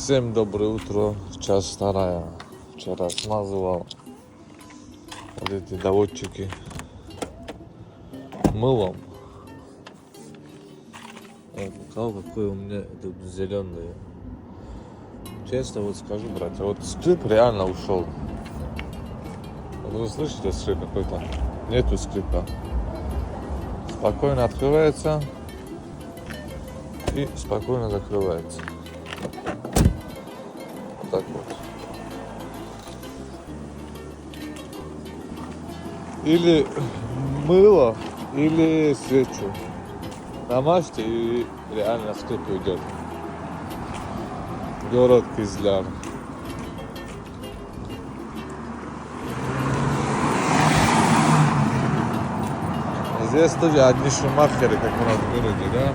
Всем доброе утро, час вторая. Вчера смазывал вот эти доводчики мылом. Какой у меня тут зеленый. Честно вот скажу, братья, вот скрип реально ушел. Вот вы слышите скрип какой-то? Нету скрипа. Спокойно открывается и спокойно закрывается. Вот так вот. Или мыло, или свечу. Намажьте и реально скрип уйдет. Город Кизляр. Здесь тоже одни шумахеры, как у нас в городе, да?